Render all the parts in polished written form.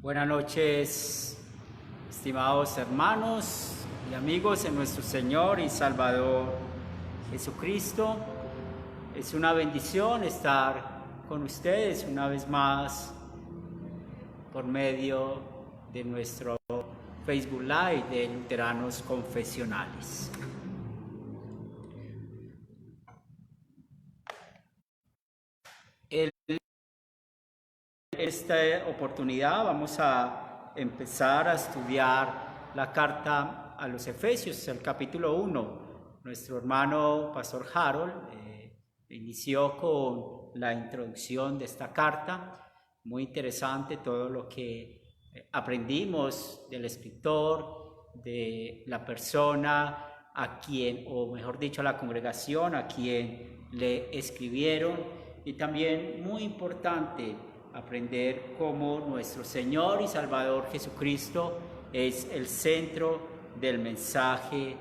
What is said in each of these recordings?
Buenas noches, estimados hermanos y amigos en nuestro Señor y Salvador Jesucristo. Es una bendición estar con ustedes una vez más por medio de nuestro Facebook Live de Luteranos Confesionales. En esta oportunidad vamos a empezar a estudiar la carta a los Efesios, el capítulo 1. Nuestro hermano Pastor Harold inició con la introducción de esta carta. Muy interesante todo lo que aprendimos del escritor, de la persona a quien, o mejor dicho, a la congregación a quien le escribieron, y también muy importante aprender cómo nuestro Señor y Salvador Jesucristo es el centro del mensaje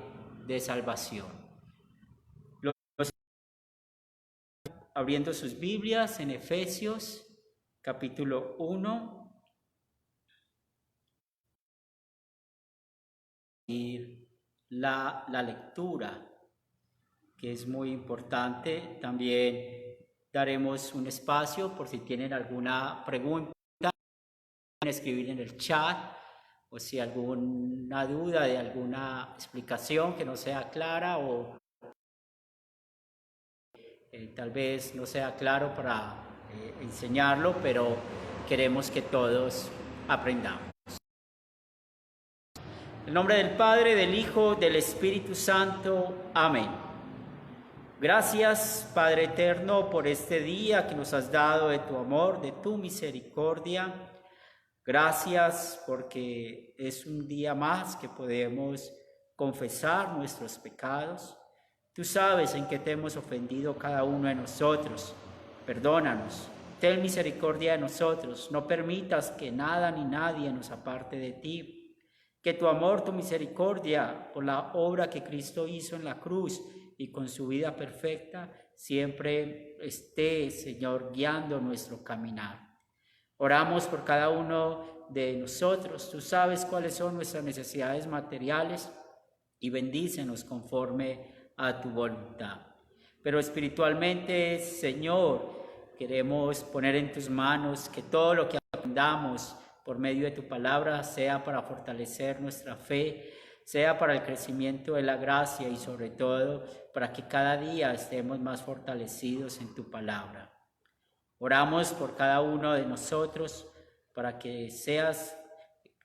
de salvación. Abriendo sus Biblias en Efesios, capítulo 1. Y la lectura, que es muy importante. También daremos un espacio por si tienen alguna pregunta, pueden escribir en el chat, o si alguna duda de alguna explicación que no sea clara o tal vez no sea claro para enseñarlo, pero queremos que todos aprendamos. En el nombre del Padre, del Hijo, del Espíritu Santo. Amén. Gracias, Padre eterno, por este día que nos has dado de tu amor, de tu misericordia. Gracias porque es un día más que podemos confesar nuestros pecados. Tú sabes en qué te hemos ofendido cada uno de nosotros. Perdónanos, ten misericordia de nosotros. No permitas que nada ni nadie nos aparte de ti. Que tu amor, tu misericordia, por la obra que Cristo hizo en la cruz y con su vida perfecta, siempre esté, Señor, guiando nuestro caminar. Oramos por cada uno de nosotros. Tú sabes cuáles son nuestras necesidades materiales y bendícenos conforme a tu voluntad. Pero espiritualmente, Señor, queremos poner en tus manos que todo lo que aprendamos por medio de tu palabra sea para fortalecer nuestra fe, sea para el crecimiento de la gracia y sobre todo para que cada día estemos más fortalecidos en tu palabra. Oramos por cada uno de nosotros para que seas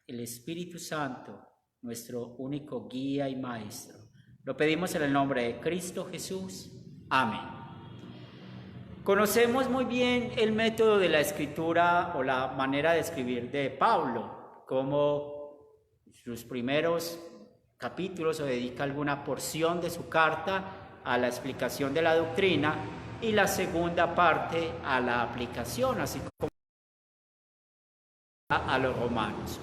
el Espíritu Santo, nuestro único guía y maestro. Lo pedimos en el nombre de Cristo Jesús. Amén. Conocemos muy bien el método de la escritura o la manera de escribir de Pablo, como sus primeros capítulos se dedica alguna porción de su carta a la explicación de la doctrina y la segunda parte a la aplicación, así como a los romanos.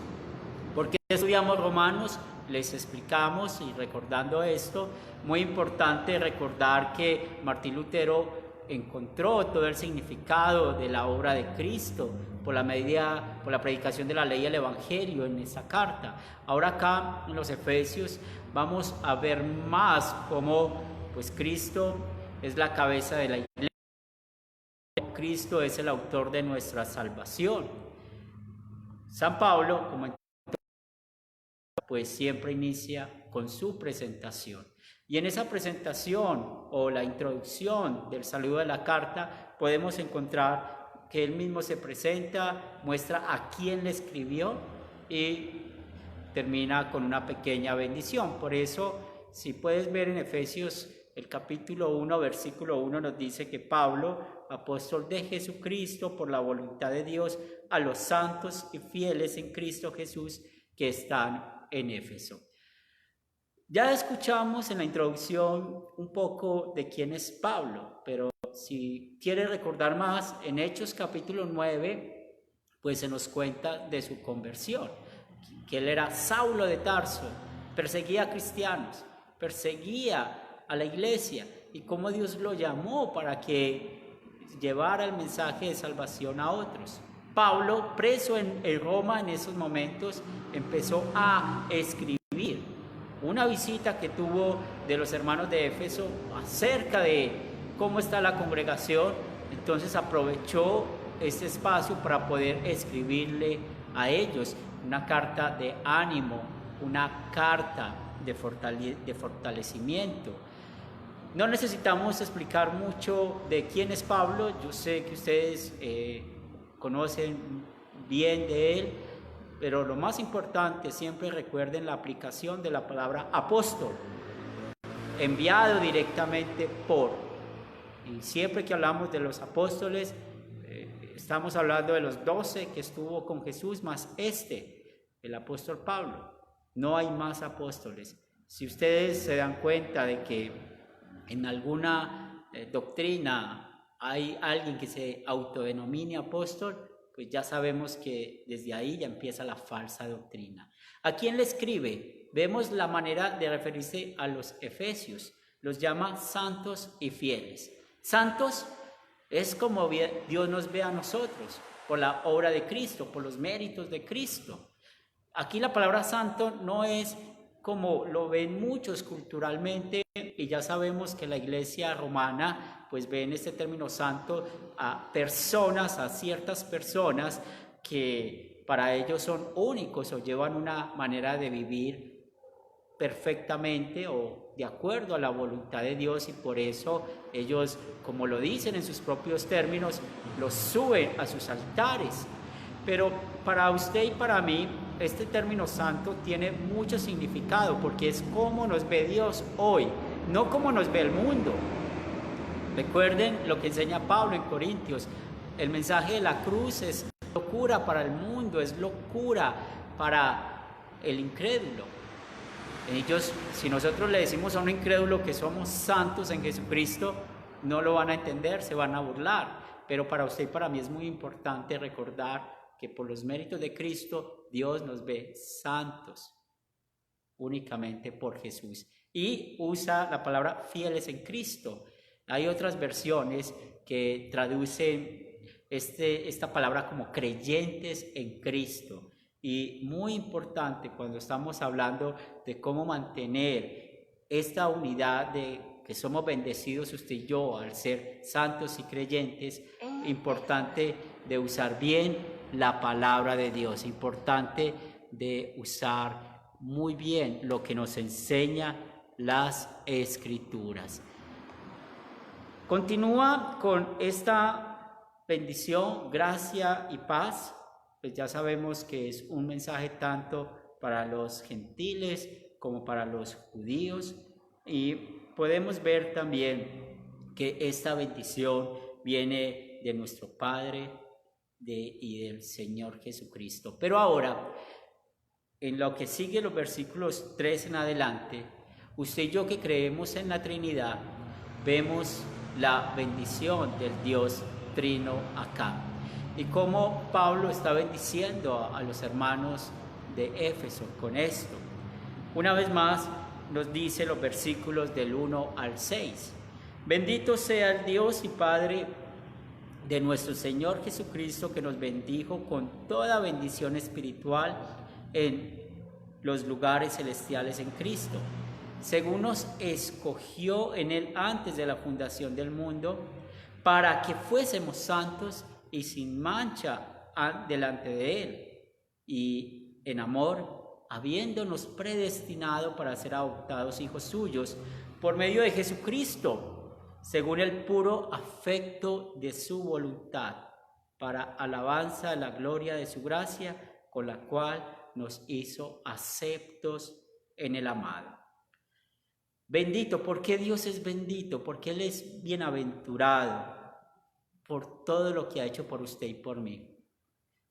¿Por qué estudiamos Romanos? Les explicamos, y recordando esto, muy importante recordar que Martín Lutero encontró todo el significado de la obra de Cristo por la predicación de la ley y el evangelio en esa carta. Ahora acá en los Efesios vamos a ver más cómo pues Cristo es la cabeza de la iglesia. Cristo es el autor de nuestra salvación. San Pablo, como pues siempre inicia con su presentación. Y en esa presentación o la introducción del saludo de la carta podemos encontrar que él mismo se presenta, muestra a quién le escribió y termina con una pequeña bendición. Por eso, si puedes ver en Efesios el capítulo 1, versículo 1 nos dice que Pablo, apóstol de Jesucristo por la voluntad de Dios, a los santos y fieles en Cristo Jesús que están en Éfeso. Ya escuchamos en la introducción un poco de quién es Pablo, pero si quiere recordar más, en Hechos capítulo 9, pues se nos cuenta de su conversión, que él era Saulo de Tarso, perseguía a cristianos, perseguía a la iglesia y cómo Dios lo llamó para que llevara el mensaje de salvación a otros. Pablo, preso en Roma en esos momentos, empezó a escribir una visita que tuvo de los hermanos de Éfeso acerca de cómo está la congregación. Entonces aprovechó este espacio para poder escribirle a ellos una carta de ánimo, una carta de fortalecimiento. No necesitamos explicar mucho de quién es Pablo. Yo sé que ustedes conocen bien de él, pero lo más importante, siempre recuerden la aplicación de la palabra apóstol, enviado directamente por. Y siempre que hablamos de los apóstoles, estamos hablando de los 12 que estuvo con Jesús, más el apóstol Pablo. No hay más apóstoles. Si ustedes se dan cuenta de que en alguna doctrina hay alguien que se autodenomine apóstol, pues ya sabemos que desde ahí ya empieza la falsa doctrina. ¿A quién le escribe? Vemos la manera de referirse a los efesios. Los llama santos y fieles. Santos es como Dios nos ve a nosotros, por la obra de Cristo, por los méritos de Cristo. Aquí la palabra santo no es como lo ven muchos culturalmente, y ya sabemos que la iglesia romana pues ve en este término santo a personas, a ciertas personas que para ellos son únicos o llevan una manera de vivir perfectamente o de acuerdo a la voluntad de Dios, y por eso ellos, como lo dicen en sus propios términos, los suben a sus altares. Pero para usted y para mí, este término santo tiene mucho significado, porque es cómo nos ve Dios hoy, no cómo nos ve el mundo. Recuerden lo que enseña Pablo en Corintios: el mensaje de la cruz es locura para el mundo, es locura para el incrédulo. Ellos, si nosotros le decimos a un incrédulo que somos santos en Jesucristo, no lo van a entender, se van a burlar. Pero para usted y para mí es muy importante recordar que por los méritos de Cristo, Dios nos ve santos únicamente por Jesús. Y usa la palabra fieles en Cristo. Hay otras versiones que traducen esta palabra como creyentes en Cristo. Y muy importante cuando estamos hablando de cómo mantener esta unidad de que somos bendecidos usted y yo al ser santos y creyentes, importante de usar bien la palabra de Dios, importante de usar muy bien lo que nos enseña las Escrituras. Continúa con esta bendición, gracia y paz. Pues ya sabemos que es un mensaje tanto para los gentiles como para los judíos, y podemos ver también que esta bendición viene de nuestro Padre y del Señor Jesucristo. Pero ahora, en lo que sigue los versículos 3 en adelante, usted y yo que creemos en la Trinidad, vemos la bendición del Dios Trino acá. Y cómo Pablo está bendiciendo a los hermanos de Éfeso con esto. Una vez más nos dice los versículos del 1 al 6. Bendito sea el Dios y Padre de nuestro Señor Jesucristo, que nos bendijo con toda bendición espiritual en los lugares celestiales en Cristo, según nos escogió en Él antes de la fundación del mundo, para que fuésemos santos y sin mancha delante de Él, y en amor, habiéndonos predestinado para ser adoptados hijos suyos por medio de Jesucristo, según el puro afecto de su voluntad, para alabanza de la gloria de su gracia, con la cual nos hizo aceptos en el amado. Bendito, ¿por qué Dios es bendito? Porque Él es bienaventurado por todo lo que ha hecho por usted y por mí.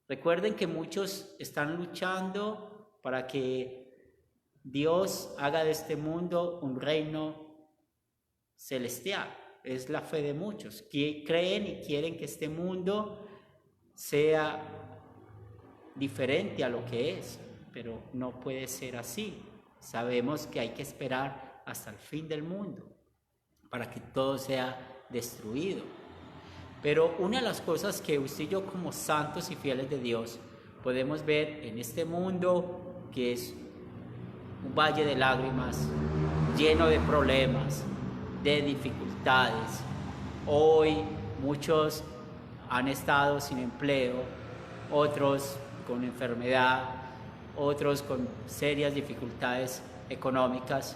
Recuerden que muchos están luchando para que Dios haga de este mundo un reino celestial. Es la fe de muchos que creen y quieren que este mundo sea diferente a lo que es, pero no puede ser así. Sabemos que hay que esperar hasta el fin del mundo para que todo sea destruido. Pero una de las cosas que usted y yo, como santos y fieles de Dios, podemos ver en este mundo, que es un valle de lágrimas, lleno de problemas, de dificultades. Hoy muchos han estado sin empleo, otros con enfermedad, otros con serias dificultades económicas.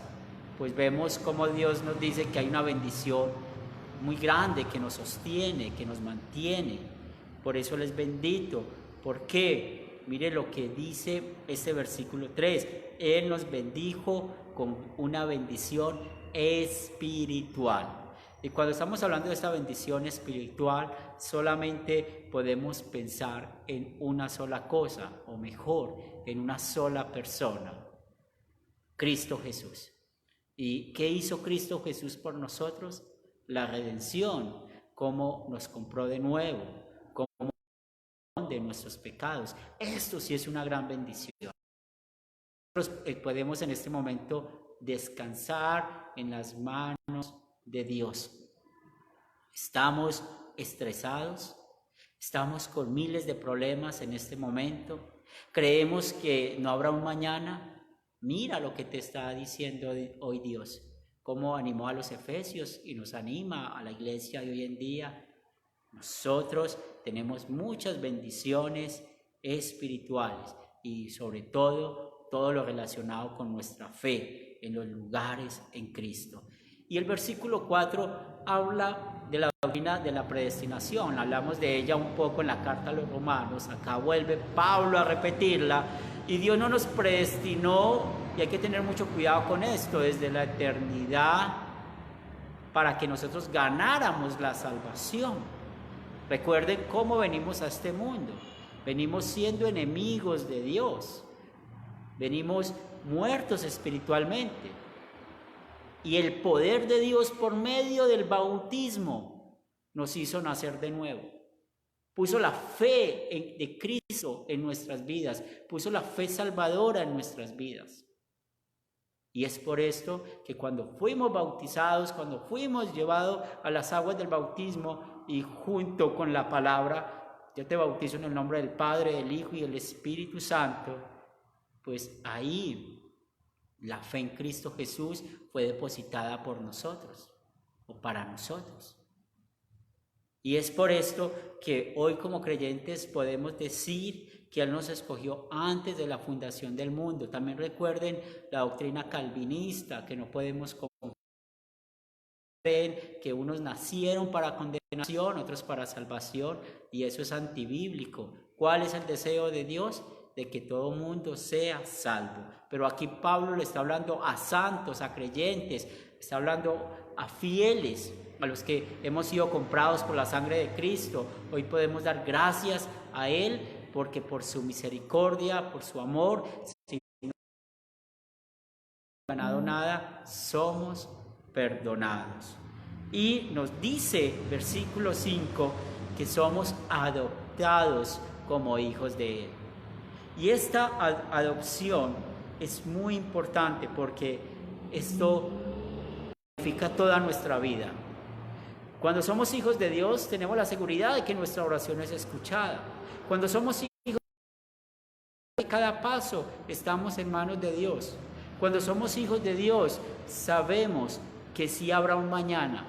Pues vemos cómo Dios nos dice que hay una bendición muy grande que nos sostiene, que nos mantiene. Por eso Él es bendito. ¿Por qué? Mire lo que dice este versículo 3. Él nos bendijo con una bendición espiritual. Y cuando estamos hablando de esta bendición espiritual, solamente podemos pensar en una sola cosa, o mejor, en una sola persona: Cristo Jesús. ¿Y qué hizo Cristo Jesús por nosotros? La redención, cómo nos compró de nuevo, cómo de nuestros pecados. Esto sí es una gran bendición. Nosotros podemos en este momento descansar en las manos de Dios. Estamos estresados, estamos con miles de problemas en este momento, creemos que no habrá un mañana. Mira lo que te está diciendo hoy Dios, cómo animó a los efesios y nos anima a la iglesia de hoy en día. Nosotros tenemos muchas bendiciones espirituales y sobre todo lo relacionado con nuestra fe en los lugares en Cristo. Y el versículo 4 habla de la doctrina de la predestinación. Hablamos de ella un poco en la carta a los Romanos. Acá vuelve Pablo a repetirla. Y Dios no nos predestinó, y hay que tener mucho cuidado con esto, desde la eternidad, para que nosotros ganáramos la salvación. Recuerden cómo venimos a este mundo. Venimos siendo enemigos de Dios. Venimos muertos espiritualmente. Y el poder de Dios por medio del bautismo nos hizo nacer de nuevo. Puso la fe de Cristo en nuestras vidas. Puso la fe salvadora en nuestras vidas. Y es por esto que cuando fuimos bautizados, cuando fuimos llevados a las aguas del bautismo y junto con la palabra, yo te bautizo en el nombre del Padre, del Hijo y del Espíritu Santo, pues ahí la fe en Cristo Jesús fue depositada por nosotros o para nosotros. Y es por esto que hoy como creyentes podemos decir que Él nos escogió antes de la fundación del mundo. También recuerden la doctrina calvinista, que no podemos creen que unos nacieron para condenación, otros para salvación, y eso es antibíblico. ¿Cuál es el deseo de Dios? De que todo mundo sea salvo. Pero aquí Pablo le está hablando a santos, a creyentes, está hablando a fieles, a los que hemos sido comprados por la sangre de Cristo. Hoy podemos dar gracias a Él porque por su misericordia, por su amor, si no hemos ganado nada, somos perdonados. Y nos dice, versículo 5, que somos adoptados como hijos de Él. Y esta adopción es muy importante porque esto significa toda nuestra vida. Cuando somos hijos de Dios, tenemos la seguridad de que nuestra oración es escuchada. Cuando somos hijos de cada paso, estamos en manos de Dios. Cuando somos hijos de Dios, sabemos que sí habrá un mañana.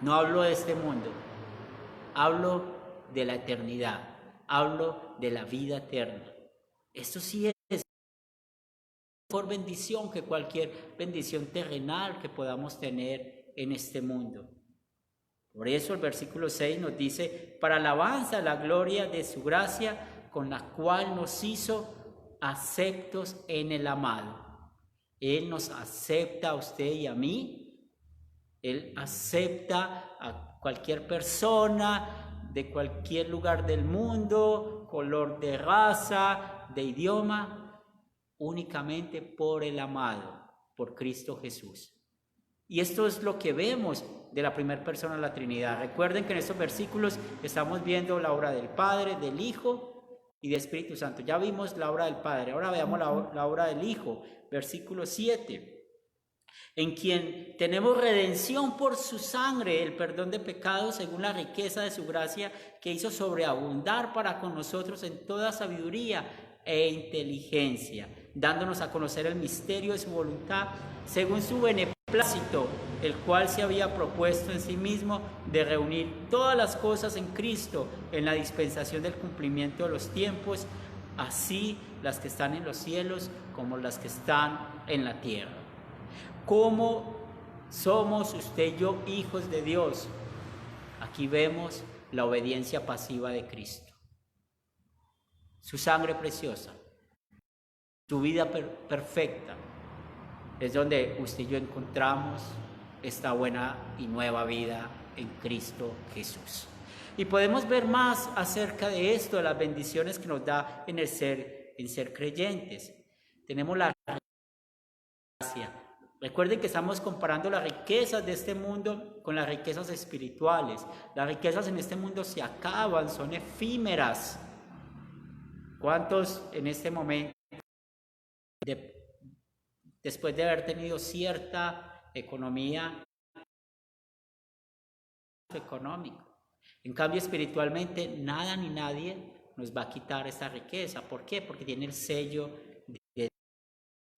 No hablo de este mundo, hablo de la eternidad, hablo de la vida eterna. Esto sí es mejor bendición que cualquier bendición terrenal que podamos tener en este mundo. Por eso el versículo 6 nos dice, para alabanza la gloria de su gracia, con la cual nos hizo aceptos en el amado. Él nos acepta a usted y a mí. Él acepta a cualquier persona de cualquier lugar del mundo, color de raza, de idioma, únicamente por el amado, por Cristo Jesús. Y esto es lo que vemos de la primera persona de la Trinidad. Recuerden que en estos versículos estamos viendo la obra del Padre, del Hijo y del Espíritu Santo. Ya vimos la obra del Padre, ahora veamos la obra del Hijo. Versículo 7. En quien tenemos redención por su sangre, el perdón de pecados según la riqueza de su gracia que hizo sobreabundar para con nosotros en toda sabiduría e inteligencia, dándonos a conocer el misterio de su voluntad según su beneplácito, el cual se había propuesto en sí mismo de reunir todas las cosas en Cristo en la dispensación del cumplimiento de los tiempos, así las que están en los cielos como las que están en la tierra. ¿Cómo somos usted y yo hijos de Dios? Aquí vemos la obediencia pasiva de Cristo. Su sangre preciosa, su vida perfecta, es donde usted y yo encontramos esta buena y nueva vida en Cristo Jesús. Y podemos ver más acerca de esto, de las bendiciones que nos da en ser creyentes. Tenemos la gracia. Recuerden que estamos comparando las riquezas de este mundo con las riquezas espirituales. Las riquezas en este mundo se acaban, son efímeras. ¿Cuántos en este momento, después de haber tenido cierta economía, económico? En cambio, espiritualmente, nada ni nadie nos va a quitar esta riqueza. ¿Por qué? Porque tiene el sello de Dios.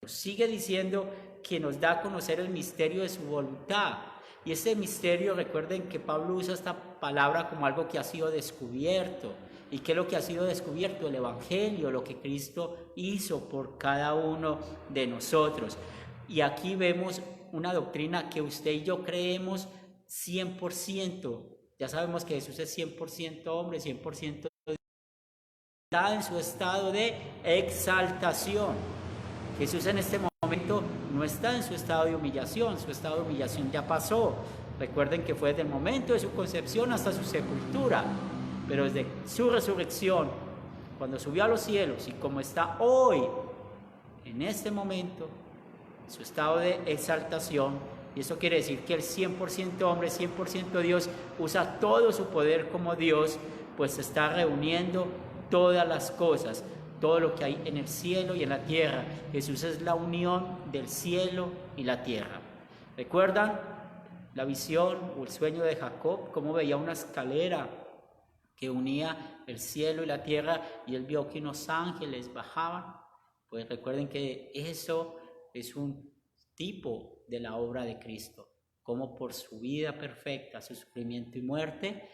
Sigue diciendo que nos da a conocer el misterio de su voluntad. Y ese misterio, recuerden que Pablo usa esta palabra como algo que ha sido descubierto. ¿Y qué es lo que ha sido descubierto? El Evangelio, lo que Cristo hizo por cada uno de nosotros. Y aquí vemos una doctrina que usted y yo creemos 100%. Ya sabemos que Jesús es 100% hombre, 100% Dios. Está en su estado de exaltación. Jesús en este momento no está en su estado de humillación, su estado de humillación ya pasó. Recuerden que fue desde el momento de su concepción hasta su sepultura, pero desde su resurrección, cuando subió a los cielos y como está hoy, en este momento, su estado de exaltación, y eso quiere decir que el 100% hombre, 100% Dios, usa todo su poder como Dios, pues está reuniendo todas las cosas, todo lo que hay en el cielo y en la tierra. Jesús es la unión del cielo y la tierra. ¿Recuerdan la visión o el sueño de Jacob? Cómo veía una escalera que unía el cielo y la tierra y él vio que unos ángeles bajaban. Pues recuerden que eso es un tipo de la obra de Cristo. Como por su vida perfecta, su sufrimiento y muerte,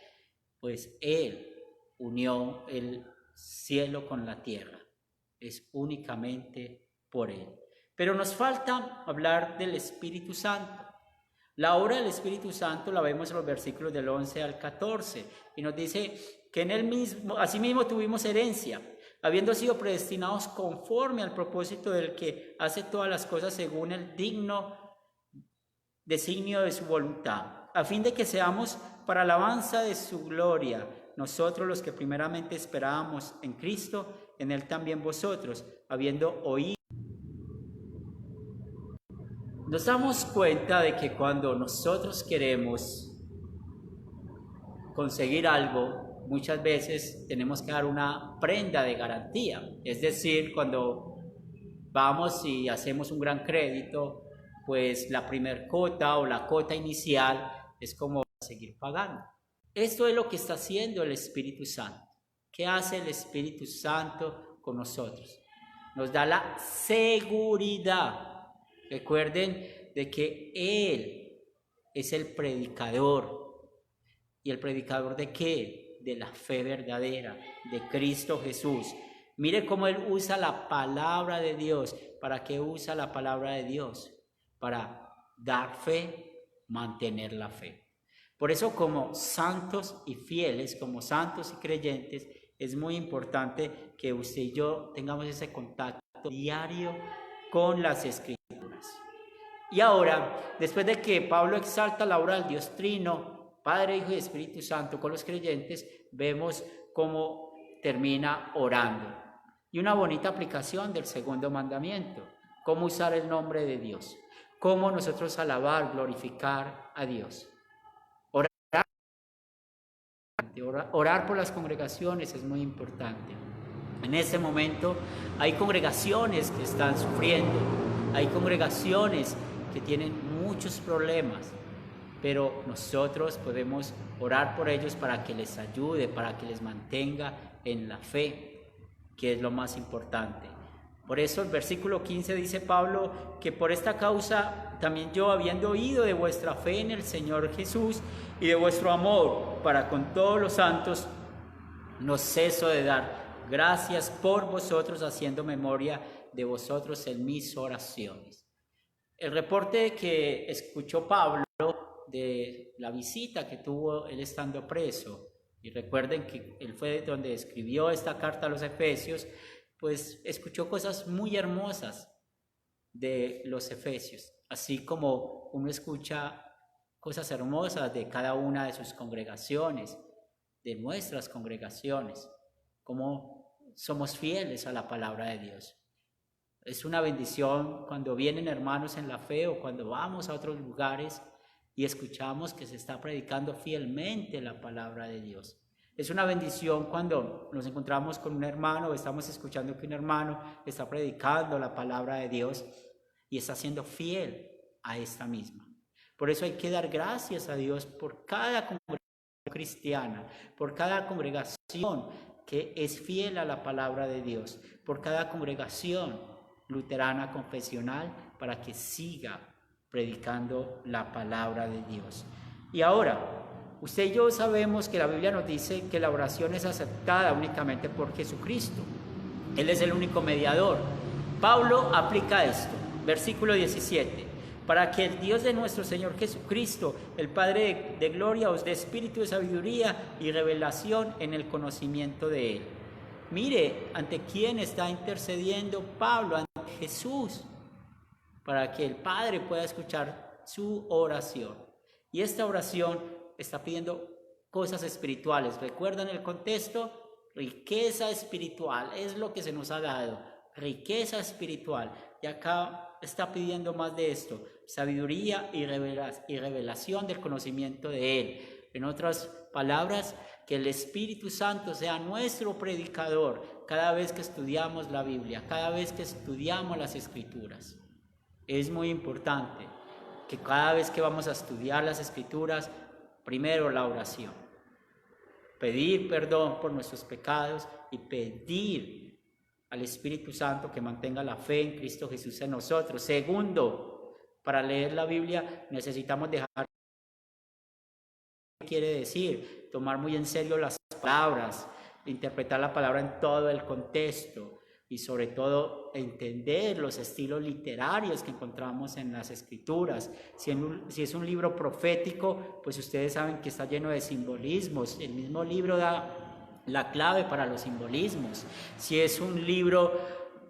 pues Él unió, Él cielo con la tierra. Es únicamente por Él. Pero nos falta hablar del Espíritu Santo. La obra del Espíritu Santo la vemos en los versículos del 11 al 14 y nos dice que en Él mismo, asimismo tuvimos herencia, habiendo sido predestinados conforme al propósito del que hace todas las cosas según el digno designio de su voluntad, a fin de que seamos para alabanza de su gloria, nosotros los que primeramente esperábamos en Cristo, en Él también vosotros, habiendo oído. Nos damos cuenta de que cuando nosotros queremos conseguir algo, muchas veces tenemos que dar una prenda de garantía. Es decir, cuando vamos y hacemos un gran crédito, pues la primer cuota o la cuota inicial es como seguir pagando. Esto es lo que está haciendo el Espíritu Santo. ¿Qué hace el Espíritu Santo con nosotros? Nos da la seguridad. Recuerden de que Él es el predicador. ¿Y el predicador de qué? De la fe verdadera, de Cristo Jesús. Mire cómo Él usa la palabra de Dios. ¿Para qué usa la palabra de Dios? Para dar fe, mantener la fe. Por eso, como santos y fieles, como santos y creyentes, es muy importante que usted y yo tengamos ese contacto diario con las Escrituras. Y ahora, después de que Pablo exalta la obra del Dios Trino, Padre, Hijo y Espíritu Santo con los creyentes, vemos cómo termina orando. Y una bonita aplicación del segundo mandamiento, cómo usar el nombre de Dios, cómo nosotros alabar, glorificar a Dios. Orar por las congregaciones es muy importante. En este momento hay congregaciones que están sufriendo, hay congregaciones que tienen muchos problemas, pero nosotros podemos orar por ellos para que les ayude, para que les mantenga en la fe, que es lo más importante. Por eso el versículo 15 dice Pablo que por esta causa también yo, habiendo oído de vuestra fe en el Señor Jesús y de vuestro amor para con todos los santos, no ceso de dar gracias por vosotros, haciendo memoria de vosotros en mis oraciones. El reporte que escuchó Pablo de la visita que tuvo él estando preso, y recuerden que él fue donde escribió esta carta a los Efesios, pues escuchó cosas muy hermosas de los Efesios, así como uno escucha cosas hermosas de cada una de sus congregaciones, de nuestras congregaciones, como somos fieles a la palabra de Dios. Es una bendición cuando vienen hermanos en la fe o cuando vamos a otros lugares y escuchamos que se está predicando fielmente la palabra de Dios. Es una bendición cuando nos encontramos con un hermano o estamos escuchando que un hermano está predicando la palabra de Dios y está siendo fiel a esta misma. Por eso hay que dar gracias a Dios por cada congregación cristiana, por cada congregación que es fiel a la palabra de Dios, por cada congregación luterana confesional para que siga predicando la palabra de Dios. Y ahora, usted y yo sabemos que la Biblia nos dice que la oración es aceptada únicamente por Jesucristo. Él es el único mediador. Pablo aplica esto, versículo 17. Para que el Dios de nuestro Señor Jesucristo, el Padre de gloria, os dé espíritu de sabiduría y revelación en el conocimiento de Él. Mire, ¿ante quién está intercediendo Pablo? Ante Jesús, para que el Padre pueda escuchar su oración. Y esta oración está pidiendo cosas espirituales. ¿Recuerdan el contexto? Riqueza espiritual es lo que se nos ha dado. Riqueza espiritual. Y acá está pidiendo más de esto. Sabiduría y revelación del conocimiento de Él. En otras palabras, que el Espíritu Santo sea nuestro predicador cada vez que estudiamos la Biblia, cada vez que estudiamos las Escrituras. Es muy importante que cada vez que vamos a estudiar las Escrituras, primero la oración. Pedir perdón por nuestros pecados y pedir al Espíritu Santo que mantenga la fe en Cristo Jesús en nosotros. Segundo, para leer la Biblia necesitamos dejar qué quiere decir, tomar muy en serio las palabras, interpretar la palabra en todo el contexto y sobre todo entender los estilos literarios que encontramos en las escrituras. Si es un libro profético, pues ustedes saben que está lleno de simbolismos. El mismo libro da la clave para los simbolismos. Si es un libro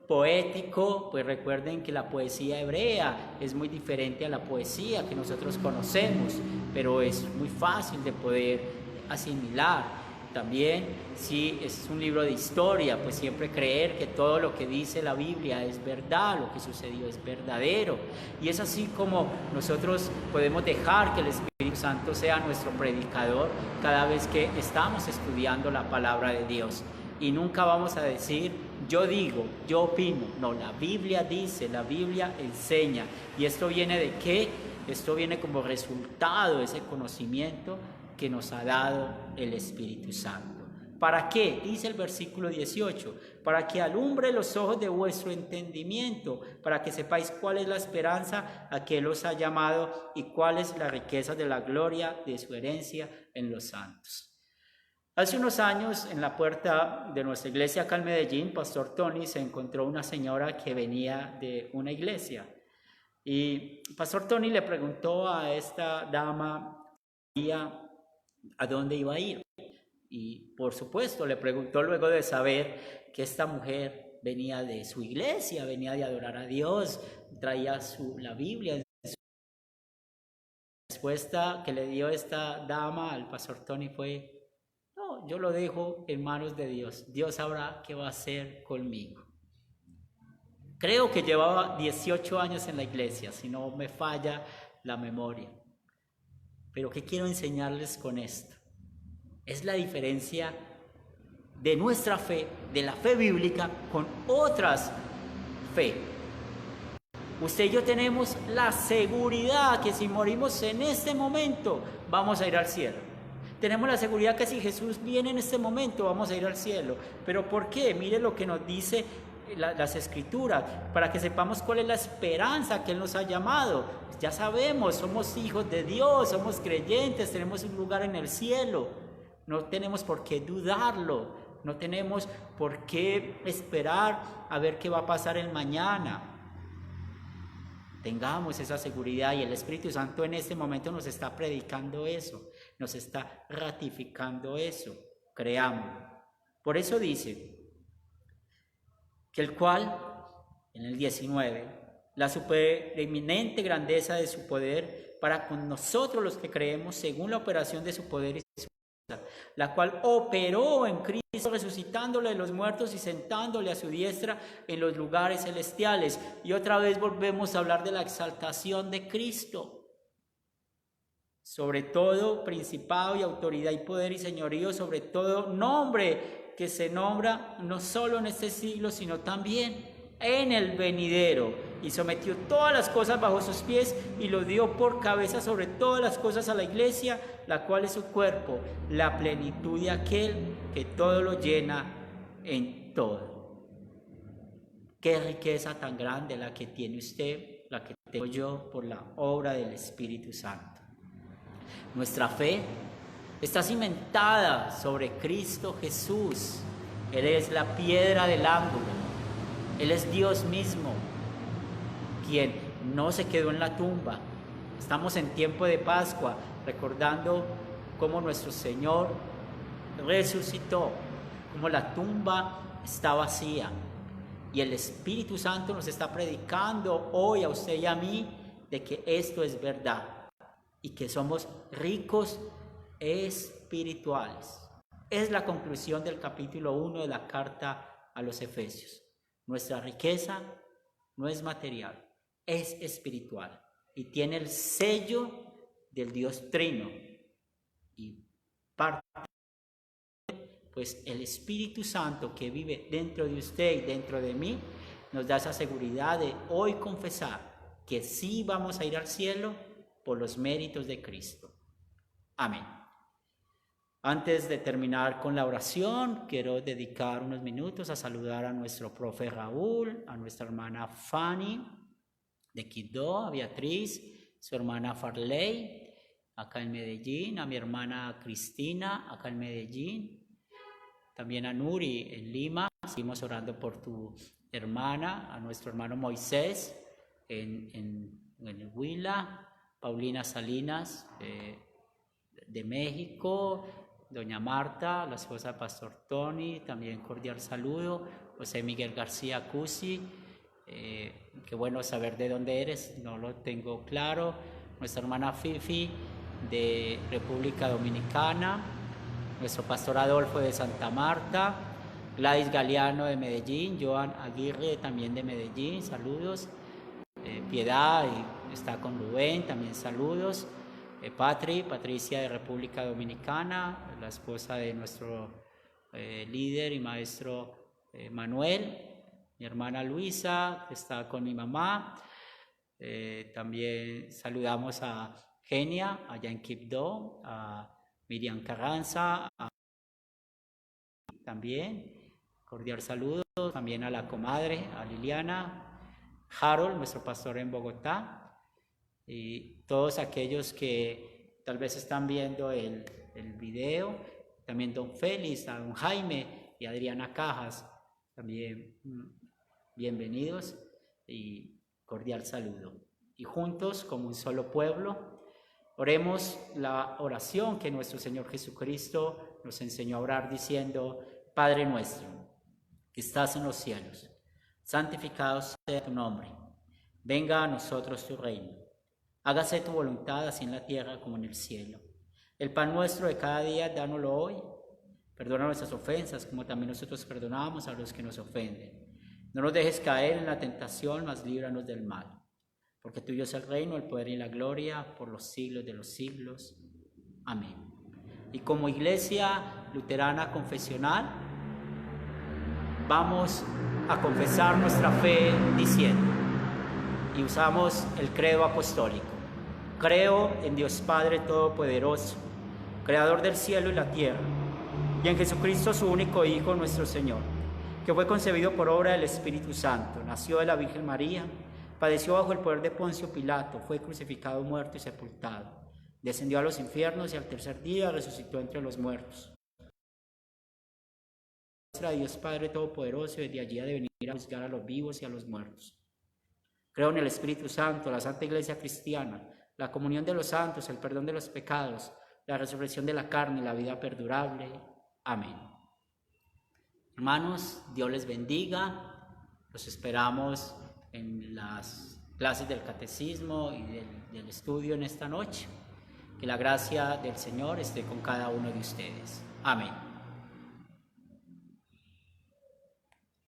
poético, pues recuerden que la poesía hebrea es muy diferente a la poesía que nosotros conocemos, pero es muy fácil de poder asimilar. También, si es un libro de historia, pues siempre creer que todo lo que dice la Biblia es verdad, lo que sucedió es verdadero. Y es así como nosotros podemos dejar que el Espíritu Santo sea nuestro predicador cada vez que estamos estudiando la palabra de Dios. Y nunca vamos a decir, yo digo, yo opino. No, la Biblia dice, la Biblia enseña. ¿Y esto viene de qué? Esto viene como resultado de ese conocimiento que nos ha dado el Espíritu Santo. ¿Para qué? Dice el versículo 18, para que alumbre los ojos de vuestro entendimiento, para que sepáis cuál es la esperanza a que Él os ha llamado y cuál es la riqueza de la gloria de su herencia en los santos. Hace unos años, en la puerta de nuestra iglesia acá en Medellín, Pastor Tony se encontró una señora que venía de una iglesia. Y Pastor Tony le preguntó a esta dama a dónde iba a ir. Y por supuesto le preguntó luego de saber que esta mujer venía de su iglesia, venía de adorar a Dios, traía la Biblia. La respuesta que le dio esta dama al Pastor Tony fue: no, yo lo dejo en manos de Dios. Dios sabrá qué va a hacer conmigo. Creo que llevaba 18 años en la iglesia, si no me falla la memoria. Pero ¿qué quiero enseñarles con esto? Es la diferencia de nuestra fe, de la fe bíblica, con otras fe. Usted y yo tenemos la seguridad que si morimos en este momento, vamos a ir al cielo. Tenemos la seguridad que si Jesús viene en este momento, vamos a ir al cielo. ¿Pero por qué? Mire lo que nos dice las Escrituras, para que sepamos cuál es la esperanza que Él nos ha llamado. Ya sabemos, somos hijos de Dios, somos creyentes, tenemos un lugar en el cielo. No tenemos por qué dudarlo, no tenemos por qué esperar a ver qué va a pasar el mañana. Tengamos esa seguridad y el Espíritu Santo en este momento nos está predicando eso, nos está ratificando eso, creámoslo. Por eso dice que el cual, en el 19, la supereminente grandeza de su poder para con nosotros los que creemos según la operación de su poder y su fuerza, la cual operó en Cristo resucitándole de los muertos y sentándole a su diestra en los lugares celestiales. Y otra vez volvemos a hablar de la exaltación de Cristo. Sobre todo principado y autoridad y poder y señorío, sobre todo nombre que se nombra no solo en este siglo, sino también en el venidero, y sometió todas las cosas bajo sus pies y lo dio por cabeza sobre todas las cosas a la iglesia, la cual es su cuerpo, la plenitud de aquel que todo lo llena en todo. Qué riqueza tan grande la que tiene usted, la que tengo yo por la obra del Espíritu Santo. Nuestra fe está cimentada sobre Cristo Jesús. Él es la piedra del ángulo. Él es Dios mismo, quien no se quedó en la tumba. Estamos en tiempo de Pascua, recordando cómo nuestro Señor resucitó, cómo la tumba está vacía. Y el Espíritu Santo nos está predicando hoy a usted y a mí de que esto es verdad y que somos ricos espirituales. Es la conclusión del capítulo 1 de la carta a los Efesios. Nuestra riqueza no es material, es espiritual y tiene el sello del Dios Trino. Y parte, pues el Espíritu Santo que vive dentro de usted y dentro de mí, nos da esa seguridad de hoy confesar que sí vamos a ir al cielo por los méritos de Cristo. Amén. Antes de terminar con la oración, quiero dedicar unos minutos a saludar a nuestro profe Raúl, a nuestra hermana Fanny de Quibdó, a Beatriz, su hermana Farley, acá en Medellín, a mi hermana Cristina, acá en Medellín, también a Nuri en Lima. Seguimos orando por tu hermana, a nuestro hermano Moisés en el Huila, Paulina Salinas de México, doña Marta, la esposa del pastor Tony, también cordial saludo, José Miguel García Cusi, qué bueno saber de dónde eres, no lo tengo claro, nuestra hermana Fifi de República Dominicana, nuestro pastor Adolfo de Santa Marta, Gladys Galeano de Medellín, Joan Aguirre también de Medellín, saludos, Piedad está con Rubén, también saludos, Patricia de República Dominicana, la esposa de nuestro líder y maestro Manuel, mi hermana Luisa, que está con mi mamá. También saludamos a Genia, allá en Quibdó, a Miriam Carranza, también, cordial saludo, también a la comadre, a Liliana, Harold, nuestro pastor en Bogotá, y todos aquellos que tal vez están viendo el video, también don Félix, a don Jaime y Adriana Cajas, también bienvenidos y cordial saludo. Y juntos, como un solo pueblo, oremos la oración que nuestro Señor Jesucristo nos enseñó a orar diciendo: Padre nuestro, que estás en los cielos, santificado sea tu nombre, venga a nosotros tu reino. Hágase tu voluntad, así en la tierra como en el cielo. El pan nuestro de cada día, dánoslo hoy. Perdona nuestras ofensas, como también nosotros perdonamos a los que nos ofenden. No nos dejes caer en la tentación, mas líbranos del mal. Porque tuyo es el reino, el poder y la gloria, por los siglos de los siglos. Amén. Y como Iglesia Luterana Confesional, vamos a confesar nuestra fe diciendo, y usamos el credo apostólico: creo en Dios Padre Todopoderoso, Creador del cielo y la tierra, y en Jesucristo, su único Hijo, nuestro Señor, que fue concebido por obra del Espíritu Santo, nació de la Virgen María, padeció bajo el poder de Poncio Pilato, fue crucificado, muerto y sepultado, descendió a los infiernos y al tercer día resucitó entre los muertos. A Dios Padre Todopoderoso, y desde allí ha de venir a juzgar a los vivos y a los muertos. Creo en el Espíritu Santo, la Santa Iglesia Cristiana, la comunión de los santos, el perdón de los pecados, la resurrección de la carne y la vida perdurable. Amén. Hermanos, Dios les bendiga. Los esperamos en las clases del catecismo y del estudio en esta noche. Que la gracia del Señor esté con cada uno de ustedes. Amén.